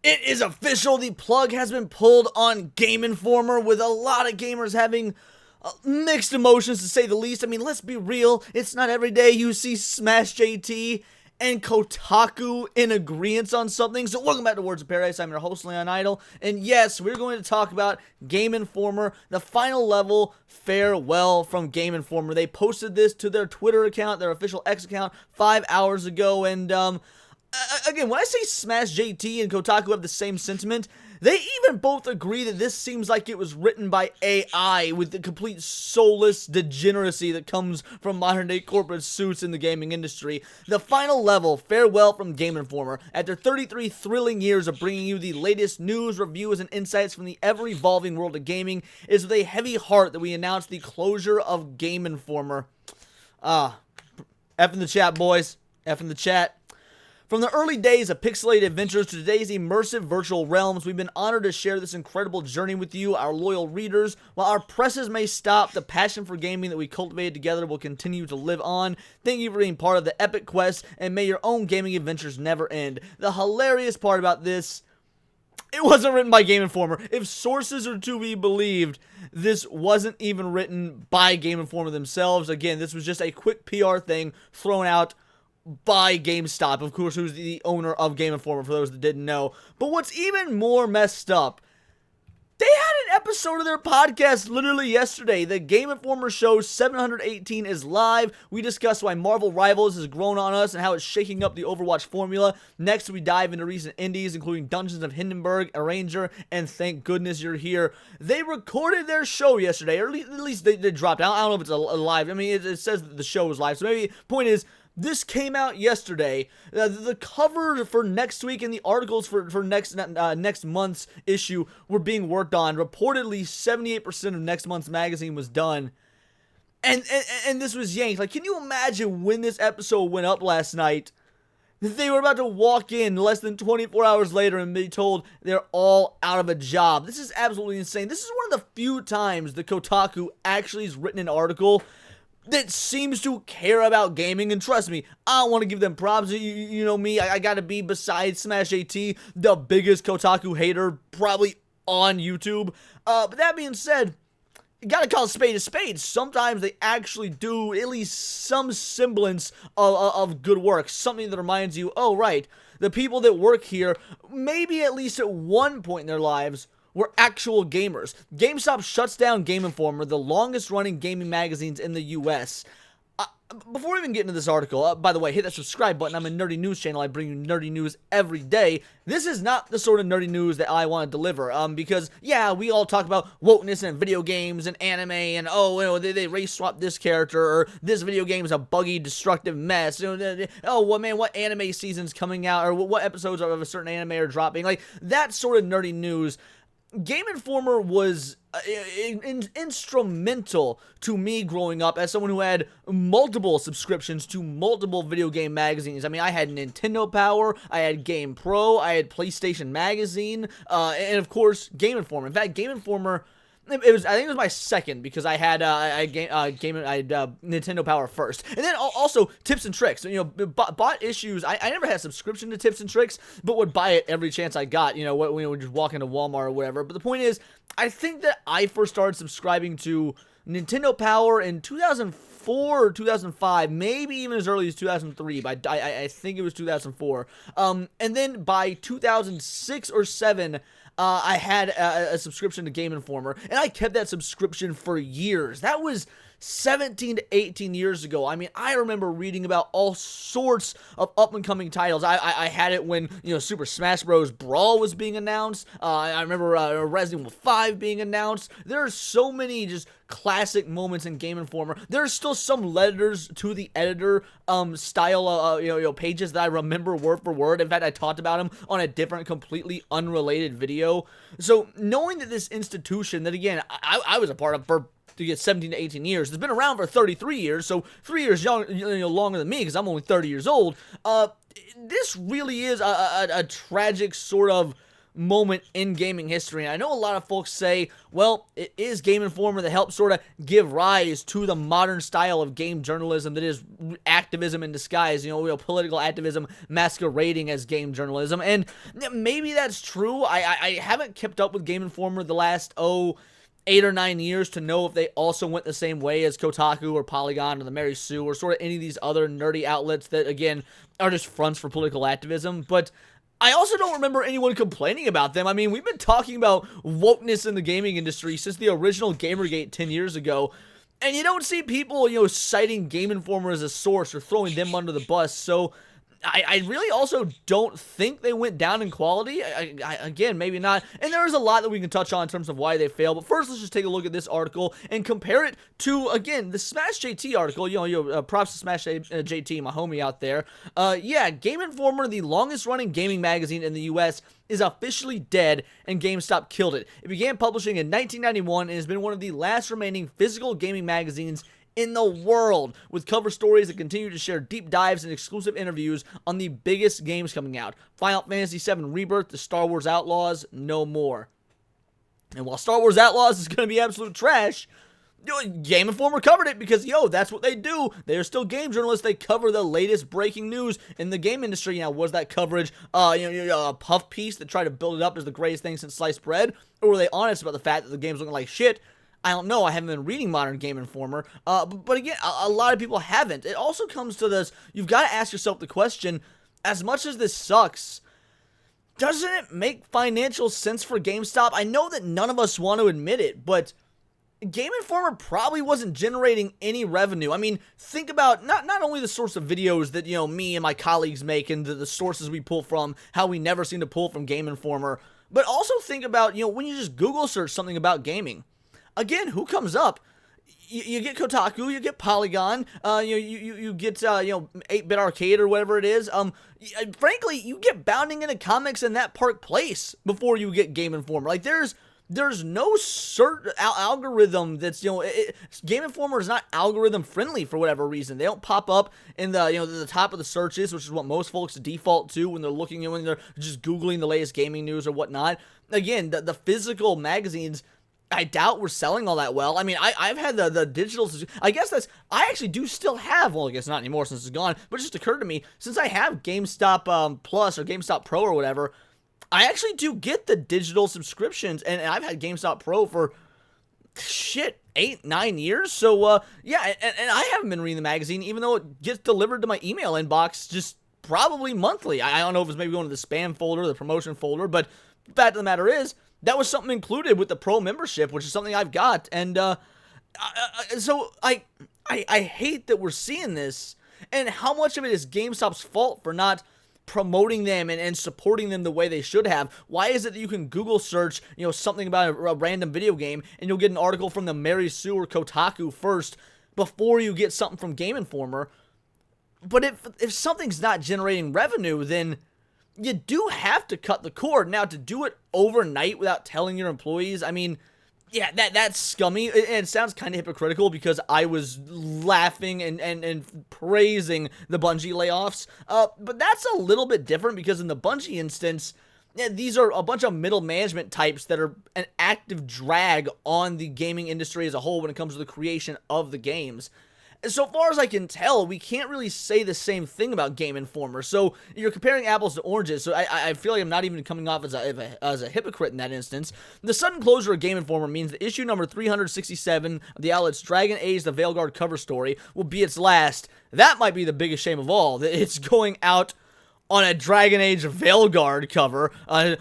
It is official, the plug has been pulled on Game Informer, with a lot of gamers having mixed emotions to say the least. I mean, let's be real, it's not every day you see Smash JT and Kotaku in agreement on something. So welcome back to Words of Paradise. I'm your host, Leon Idle, and yes, we're going to talk about Game Informer, the final level farewell from Game Informer. They posted this to their Twitter account, their official X account, 5 hours ago, and again, when I say Smash JT and Kotaku have the same sentiment, they even both agree that this seems like it was written by AI, with the complete soulless degeneracy that comes from modern-day corporate suits in the gaming industry. The final level, farewell from Game Informer. After 33 thrilling years of bringing you the latest news, reviews, and insights from the ever-evolving world of gaming, it is with a heavy heart that we announce the closure of Game Informer. F in the chat, boys. F in the chat. From the early days of pixelated adventures to today's immersive virtual realms, we've been honored to share this incredible journey with you, our loyal readers. While our presses may stop, the passion for gaming that we cultivated together will continue to live on. Thank you for being part of the epic quest, and may your own gaming adventures never end. The hilarious part about this, it wasn't written by Game Informer. If sources are to be believed, this wasn't even written by Game Informer themselves. Again, this was just a quick PR thing thrown out by GameStop, of course, who's the owner of Game Informer, for those that didn't know. But what's even more messed up, they had an episode of their podcast literally yesterday. The Game Informer show 718 is live. We discuss why Marvel Rivals has grown on us and how it's shaking up the Overwatch formula. Next, we dive into recent indies, including Dungeons of Hindenburg, Arranger, and Thank Goodness You're Here. They recorded their show yesterday, or at least they dropped. I don't know if it's a live. I mean, it says that the show was live, so maybe point is, this came out yesterday. The cover for next week and the articles for next month's issue were being worked on. Reportedly, 78% of next month's magazine was done. And this was yanked. Like, can you imagine when this episode went up last night, that they were about to walk in less than 24 hours later and be told they're all out of a job? This is absolutely insane. This is one of the few times the Kotaku actually has written an article that seems to care about gaming, and trust me, I don't want to give them props. You know me, I gotta be, besides Smash AT, the biggest Kotaku hater probably on YouTube. But that being said, you gotta call a spade. Sometimes they actually do at least some semblance of good work, something that reminds you, oh right, the people that work here, maybe at least at one point in their lives, were actual gamers. GameStop shuts down Game Informer, the longest running gaming magazines in the US. Before we even get into this article, by the way, hit that subscribe button. I'm a nerdy news channel. I bring you nerdy news every day. This is not the sort of nerdy news that I want to deliver, because, yeah, we all talk about wokeness and video games and anime, and, oh, you know, they race swap this character, or this video game is a buggy, destructive mess. You know, oh, well, man, what anime season's coming out, or what episodes of a certain anime are dropping. Like, that sort of nerdy news. Game Informer was instrumental to me growing up as someone who had multiple subscriptions to multiple video game magazines. I mean, I had Nintendo Power, I had Game Pro, I had PlayStation Magazine, and of course, Game Informer. In fact, Game Informer, I think it was my second, because I had Nintendo Power first, and then also Tips and Tricks. You know, bought issues. I never had a subscription to Tips and Tricks, but would buy it every chance I got. You know, when we would just walk into Walmart or whatever. But the point is, I think that I first started subscribing to Nintendo Power in 2004 or 2005, maybe even as early as 2003, but I think it was 2004. And then by 2006 or 7. I had a subscription to Game Informer, and I kept that subscription for years. That was 17 to 18 years ago. I mean, I remember reading about all sorts of up-and-coming titles. I had it when, you know, Super Smash Bros. Brawl was being announced. I remember Resident Evil 5 being announced. There are so many just classic moments in Game Informer. There are still some letters to the editor style pages that I remember word for word. In fact, I talked about them on a different, completely unrelated video. So knowing that this institution that, again, I was a part of for to get 17 to 18 years. It's been around for 33 years, so 3 years longer than me, because I'm only 30 years old. This really is a tragic sort of moment in gaming history. And I know a lot of folks say, well, it is Game Informer that helped sort of give rise to the modern style of game journalism that is activism in disguise, political activism masquerading as game journalism. And maybe that's true. I haven't kept up with Game Informer the last, 8 or 9 years to know if they also went the same way as Kotaku or Polygon or the Mary Sue or sort of any of these other nerdy outlets that, again, are just fronts for political activism. But I also don't remember anyone complaining about them. I mean, we've been talking about wokeness in the gaming industry since the original Gamergate 10 years ago, and you don't see people, citing Game Informer as a source or throwing them under the bus. So I really also don't think they went down in quality. Again, maybe not. And there's a lot that we can touch on in terms of why they failed. But first, let's just take a look at this article and compare it to, again, the Smash JT article. Props to Smash JT, my homie out there. Yeah, Game Informer, the longest running gaming magazine in the US, is officially dead, and GameStop killed it. It began publishing in 1991 and has been one of the last remaining physical gaming magazines in the world, with cover stories that continue to share deep dives and exclusive interviews on the biggest games coming out. Final Fantasy VII Rebirth, the Star Wars Outlaws, no more. And while Star Wars Outlaws is going to be absolute trash, Game Informer covered it because, that's what they do. They're still game journalists. They cover the latest breaking news in the game industry. Now, was that coverage, a puff piece that tried to build it up as the greatest thing since sliced bread? Or were they honest about the fact that the game's looking like shit? I don't know. I haven't been reading modern Game Informer. But again, a lot of people haven't. It also comes to this. You've got to ask yourself the question, as much as this sucks, doesn't it make financial sense for GameStop? I know that none of us want to admit it, but Game Informer probably wasn't generating any revenue. I mean, think about not only the source of videos that, me and my colleagues make and the sources we pull from, how we never seem to pull from Game Informer, but also think about, when you just Google search something about gaming. Again, who comes up? You get Kotaku, you get Polygon, you get 8-Bit Arcade or whatever it is. Frankly, you get Bounding into Comics in that Park Place before you get Game Informer. Like there's no certain algorithm that's Game Informer is not algorithm friendly for whatever reason. They don't pop up in the top of the searches, which is what most folks default to when they're looking, when they're just Googling the latest gaming news or whatnot. Again, the physical magazines, I doubt we're selling all that well. I mean, I've had the digital, I guess I actually do still have, well, I guess not anymore since it's gone, but it just occurred to me, since I have GameStop Plus or GameStop Pro or whatever, I actually do get the digital subscriptions, and I've had GameStop Pro for, 8-9 years, so, yeah, and I haven't been reading the magazine, even though it gets delivered to my email inbox just probably monthly. I don't know if it's maybe going to the spam folder, the promotion folder, but the fact of the matter is, that was something included with the pro membership, which is something I've got, and so I hate that we're seeing this, and how much of it is GameStop's fault for not promoting them and supporting them the way they should have. Why is it that you can Google search, something about a random video game, and you'll get an article from the Mary Sue or Kotaku first before you get something from Game Informer? But if something's not generating revenue, then you do have to cut the cord. Now, to do it overnight without telling your employees, I mean, yeah, that's scummy. And it sounds kind of hypocritical because I was laughing and praising the Bungie layoffs. But that's a little bit different because in the Bungie instance, these are a bunch of middle management types that are an active drag on the gaming industry as a whole when it comes to the creation of the games. So far as I can tell, we can't really say the same thing about Game Informer. So you're comparing apples to oranges. So I feel like I'm not even coming off as a hypocrite in that instance. The sudden closure of Game Informer means that issue number 367 of the outlet's Dragon Age the Veilguard cover story will be its last. That might be the biggest shame of all, that it's going out on a Dragon Age Veilguard cover.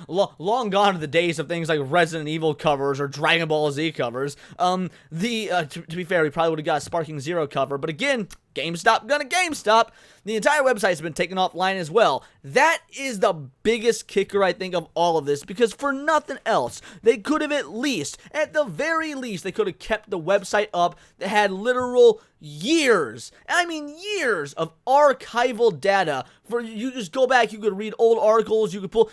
Long gone are the days of things like Resident Evil covers or Dragon Ball Z covers. To be fair, we probably would have got a Sparking Zero cover, but again, GameStop gonna GameStop. The entire website's been taken offline as well. That is the biggest kicker, I think, of all of this, because for nothing else, they could have at the very least, they could have kept the website up that had literal years, and I mean years, of archival data. For you just go back, you could read old articles, you could pull,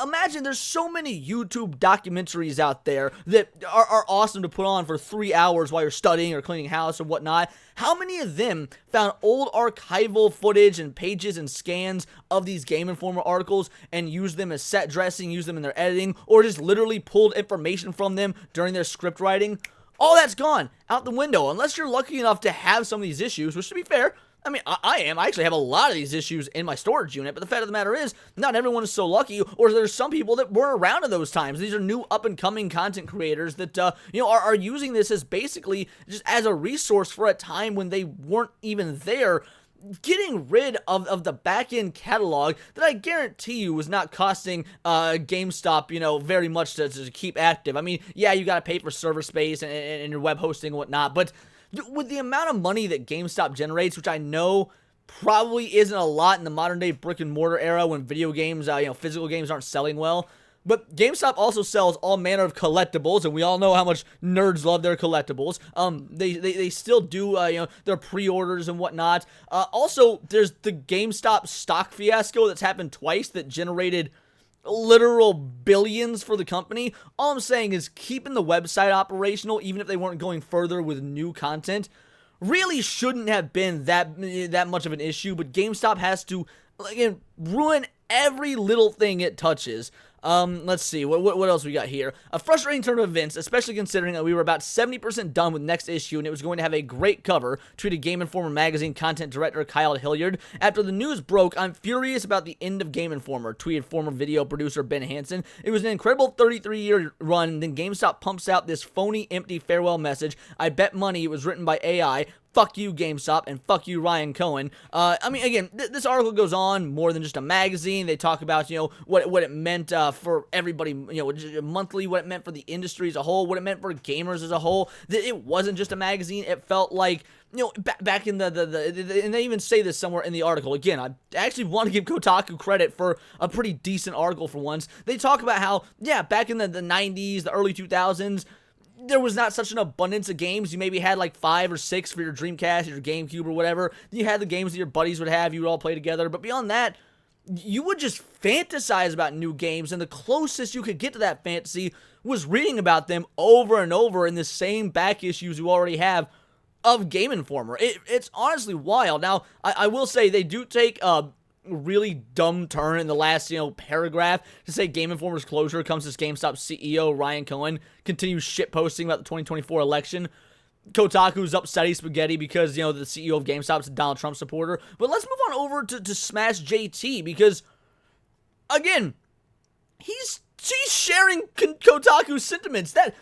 imagine there's so many YouTube documentaries out there that are awesome to put on for 3 hours while you're studying or cleaning house or whatnot. How many of them found old archival footage and pages and scans of these Game Informer articles and used them as set dressing, used them in their editing, or just literally pulled information from them during their script writing, all that's gone out the window. Unless you're lucky enough to have some of these issues, which, to be fair, I mean, I am. I actually have a lot of these issues in my storage unit, but the fact of the matter is, not everyone is so lucky, or there's some people that weren't around in those times. These are new up-and-coming content creators that, are using this as basically just as a resource for a time when they weren't even there, getting rid of the back-end catalog that I guarantee you was not costing GameStop, very much to keep active. I mean, yeah, you gotta pay for server space and your web hosting and whatnot, but with the amount of money that GameStop generates, which I know probably isn't a lot in the modern-day brick-and-mortar era when video games, physical games aren't selling well, but GameStop also sells all manner of collectibles, and we all know how much nerds love their collectibles. They still do, their pre-orders and whatnot. Also, there's the GameStop stock fiasco that's happened twice that generated literal billions for the company. All I'm saying is keeping the website operational, even if they weren't going further with new content, really shouldn't have been that much of an issue, but GameStop has to, again, ruin every little thing it touches. Let's see, what else we got here? A frustrating turn of events, especially considering that we were about 70% done with next issue and it was going to have a great cover, tweeted Game Informer magazine content director Kyle Hilliard. After the news broke, I'm furious about the end of Game Informer, tweeted former video producer Ben Hansen. It was an incredible 33-year run, and then GameStop pumps out this phony, empty farewell message. I bet money it was written by AI. Fuck you, GameStop, and fuck you, Ryan Cohen. I mean, again, this article goes on more than just a magazine. They talk about, what it meant for everybody, monthly, what it meant for the industry as a whole, what it meant for gamers as a whole. That it wasn't just a magazine. It felt like, back in and they even say this somewhere in the article. Again, I actually want to give Kotaku credit for a pretty decent article for once. They talk about how, yeah, back in the 90s, the early 2000s, there was not such an abundance of games. You maybe had like 5 or 6 for your Dreamcast, your GameCube, or whatever. You had the games that your buddies would have, you would all play together. But beyond that, you would just fantasize about new games, and the closest you could get to that fantasy was reading about them over and over in the same back issues you already have of Game Informer. It's honestly wild. Now, I will say they do take really dumb turn in the last, paragraph to say Game Informer's closure comes as GameStop CEO Ryan Cohen continues shitposting about the 2024 election. Kotaku's upsetty spaghetti because, the CEO of GameStop is a Donald Trump supporter. But let's move on over to Smash JT because, again, he's sharing Kotaku's sentiments. That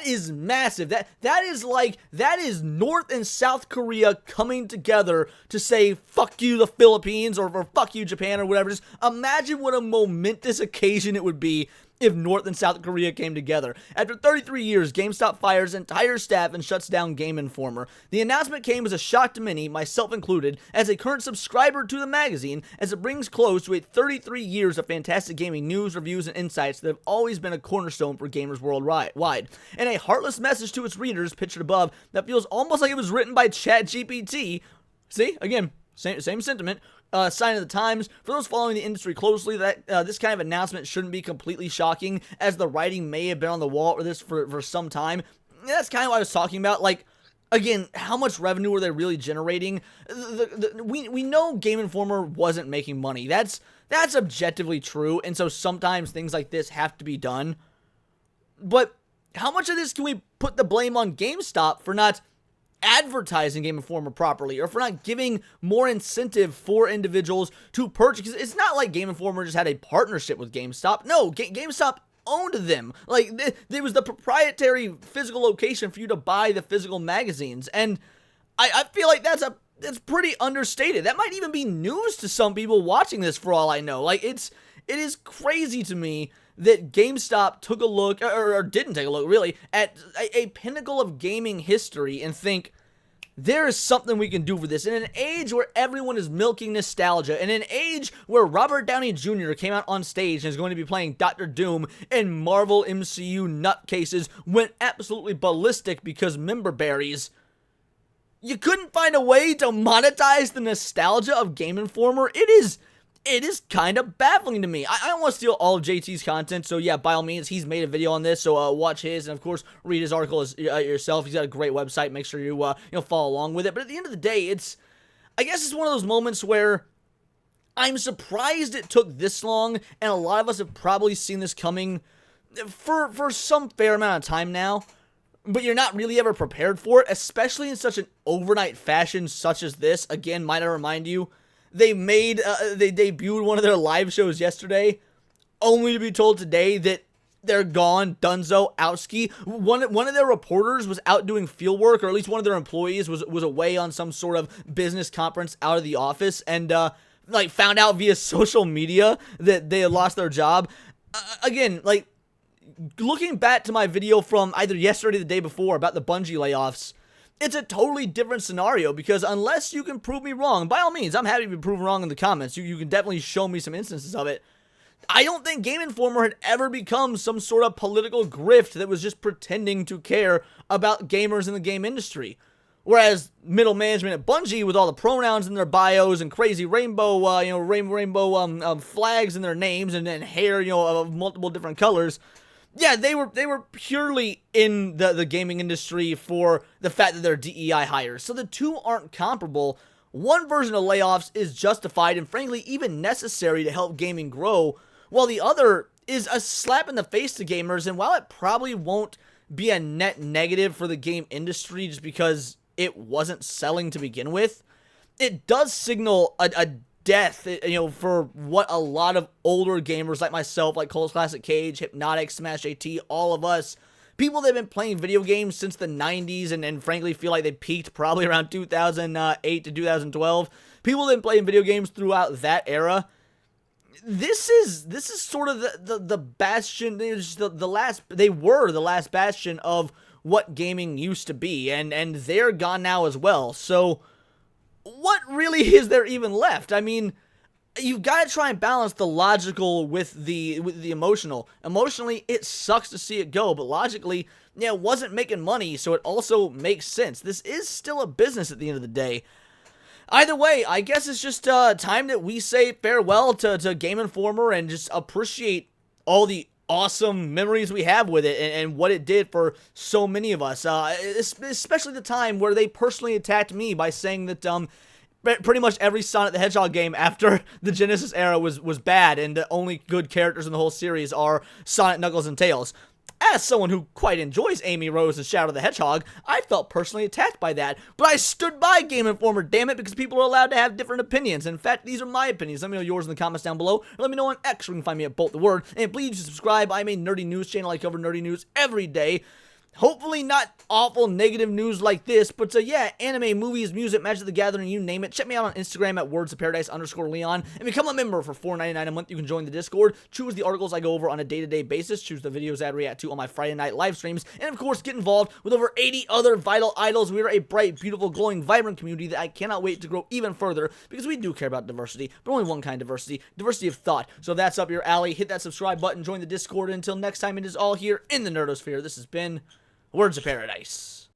is massive. That is North and South Korea coming together to say fuck you the Philippines or fuck you Japan or whatever. Just imagine what a momentous occasion it would be if North and South Korea came together. After 33 years, GameStop fires entire staff and shuts down Game Informer. The announcement came as a shock to many, myself included, as a current subscriber to the magazine, as it brings close to 33 years of fantastic gaming news, reviews, and insights that have always been a cornerstone for gamers worldwide. And a heartless message to its readers, pictured above, that feels almost like it was written by ChatGPT. See, again, same sentiment. Sign of the times. For those following the industry closely, that this kind of announcement shouldn't be completely shocking, as the writing may have been on the wall for this for some time. That's kind of what I was talking about. Like, again, how much revenue were they really generating? We know Game Informer wasn't making money. That's objectively true, and so sometimes things like this have to be done. But how much of this can we put the blame on GameStop for not advertising Game Informer properly, or for not giving more incentive for individuals to purchase? Because it's not like Game Informer just had a partnership with GameStop. No, GameStop owned them. Like, there was the proprietary physical location for you to buy the physical magazines, and I feel like that's pretty understated. That might even be news to some people watching this, for all I know. Like, it is crazy to me that GameStop took a look, or didn't take a look, really, at a pinnacle of gaming history and think, there is something we can do for this. In an age where everyone is milking nostalgia, in an age where Robert Downey Jr. came out on stage and is going to be playing Dr. Doom, and Marvel MCU nutcases went absolutely ballistic because member berries, you couldn't find a way to monetize the nostalgia of Game Informer. It is kind of baffling to me. I don't want to steal all of JT's content, so yeah, by all means, he's made a video on this, so watch his, and of course, read his article yourself. He's got a great website. Make sure you follow along with it. But at the end of the day, it's I guess it's one of those moments where I'm surprised it took this long, and a lot of us have probably seen this coming for some fair amount of time now, but you're not really ever prepared for it, especially in such an overnight fashion such as this. Again, might I remind you, they debuted one of their live shows yesterday, only to be told today that they're gone, dunzo, outski. One of their reporters was out doing field work, or at least one of their employees was away on some sort of business conference out of the office, and like found out via social media that they had lost their job. Again, like looking back to my video from either yesterday or the day before about the Bungie layoffs, it's a totally different scenario, because unless you can prove me wrong, by all means, I'm happy to be proven wrong in the comments. You can definitely show me some instances of it. I don't think Game Informer had ever become some sort of political grift that was just pretending to care about gamers in the game industry. Whereas middle management at Bungie, with all the pronouns in their bios and crazy rainbow, rainbow flags in their names, and then hair, of multiple different colors. Yeah, they were purely in the gaming industry for the fact that they're DEI hires. So the two aren't comparable. One version of layoffs is justified and frankly even necessary to help gaming grow, while the other is a slap in the face to gamers. And while it probably won't be a net negative for the game industry just because it wasn't selling to begin with, it does signal a death, for what a lot of older gamers like myself, like Cole's Classic Cage, Hypnotic, Smash AT, all of us, people that have been playing video games since the 90s and frankly feel like they peaked probably around 2008 to 2012, people that have been playing video games throughout that era. This is sort of the bastion. They were the last bastion of what gaming used to be, and they're gone now as well. So what really is there even left? I mean, you've got to try and balance the logical with the emotional. Emotionally, it sucks to see it go, but logically, yeah, it wasn't making money, so it also makes sense. This is still a business at the end of the day. Either way, I guess it's just time that we say farewell to Game Informer and just appreciate all the awesome memories we have with it and what it did for so many of us, especially the time where they personally attacked me by saying that pretty much every Sonic the Hedgehog game after the Genesis era was bad, and the only good characters in the whole series are Sonic, Knuckles, and Tails. As someone who quite enjoys Amy Rose and Shadow the Hedgehog, I felt personally attacked by that, but I stood by Game Informer, damn it, because people are allowed to have different opinions. In fact, these are my opinions. Let me know yours in the comments down below, or let me know on X, where you can find me at Bolt the Word, and please subscribe. I'm a nerdy news channel. I cover nerdy news every day. Hopefully not awful negative news like this, but yeah, anime, movies, music, Magic the Gathering, you name it. Check me out on Instagram at wordsofparadise_Leon and become a member for $4.99 a month. You can join the Discord, choose the articles I go over on a day-to-day basis, choose the videos I react to on my Friday night live streams, and of course get involved with over 80 other vital idols. We are a bright, beautiful, glowing, vibrant community that I cannot wait to grow even further, because we do care about diversity, but only one kind of diversity of thought. So if that's up your alley, hit that subscribe button, join the Discord, and until next time, it is all here in the Nerdosphere. This has been Words of Paradise.